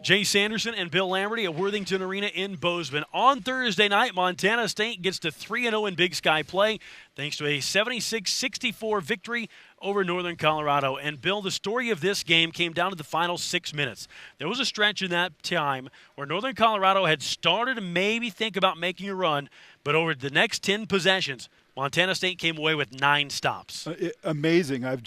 Jay Sanderson and Bill Lamberty at Worthington Arena in Bozeman. On Thursday night, Montana State gets to 3-0 in Big Sky play thanks to a 76-64 victory over Northern Colorado. And Bill, the story of this game came down to the final 6 minutes. There was a stretch in that time where Northern Colorado had started to maybe think about making a run, but over the next 10 possessions, Montana State came away with 9 stops. Amazing. I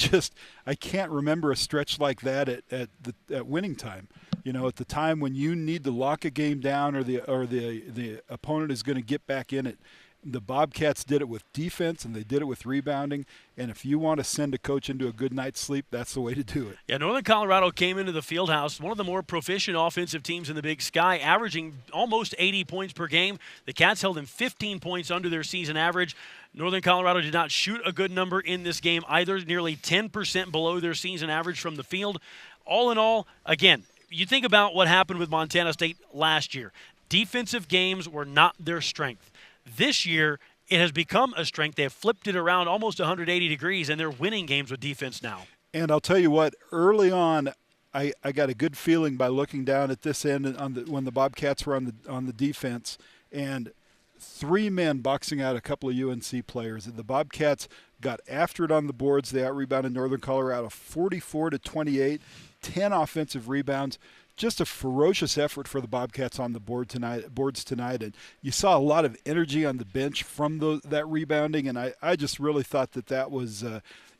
can't remember a stretch like that at winning time. You know, at the time when you need to lock a game down or the opponent is going to get back in it. The Bobcats did it with defense and they did it with rebounding. And if you want to send a coach into a good night's sleep, that's the way to do it. Yeah, Northern Colorado came into the Fieldhouse, one of the more proficient offensive teams in the Big Sky, averaging almost 80 points per game. The Cats held them 15 points under their season average. Northern Colorado did not shoot a good number in this game either, nearly 10% below their season average from the field. All in all, again, you think about what happened with Montana State last year. Defensive games were not their strength. This year, it has become a strength. They have flipped it around almost 180 degrees, and they're winning games with defense now. And I'll tell you what, early on, I got a good feeling by looking down at this end when the Bobcats were on the defense, and 3 men boxing out a couple of UNC players. The Bobcats got after it on the boards. They out-rebounded Northern Colorado 44-28, 10 offensive rebounds. Just a ferocious effort for the Bobcats on the boards tonight. And you saw a lot of energy on the bench from that rebounding, and I just really thought that was,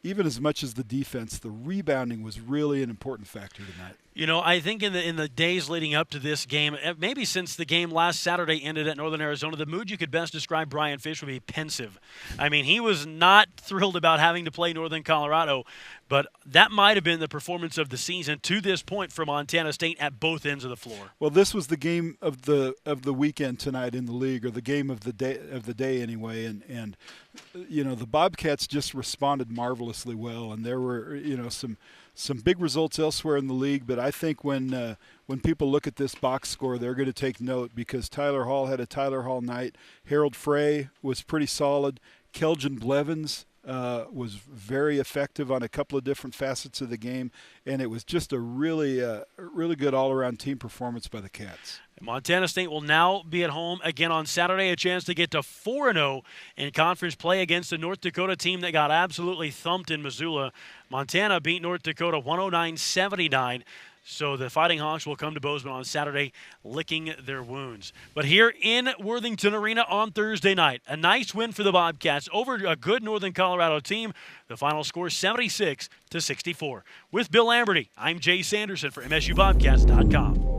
even as much as the defense, the rebounding was really an important factor tonight. You know, I think in the days leading up to this game, maybe since the game last Saturday ended at Northern Arizona, the mood you could best describe Brian Fish would be pensive. I mean, he was not thrilled about having to play Northern Colorado, but that might have been the performance of the season to this point for Montana State at both ends of the floor. Well, this was the game of the weekend tonight in the league, or the game of the day anyway, and you know, the Bobcats just responded marvelously well, and there were, you know, some big results elsewhere in the league, but I think when people look at this box score, they're going to take note, because Tyler Hall had a Tyler Hall night. Harold Frey was pretty solid. Keljan Blevins was very effective on a couple of different facets of the game, and it was just a really good all-around team performance by the Cats. Montana State will now be at home again on Saturday, a chance to get to 4-0 in conference play against the North Dakota team that got absolutely thumped in Missoula. Montana beat North Dakota 109-79. So the Fighting Hawks will come to Bozeman on Saturday licking their wounds. But here in Worthington Arena on Thursday night, a nice win for the Bobcats over a good Northern Colorado team. The final score 76-64. With Bill Lamberty, I'm Jay Sanderson for MSUBobcats.com.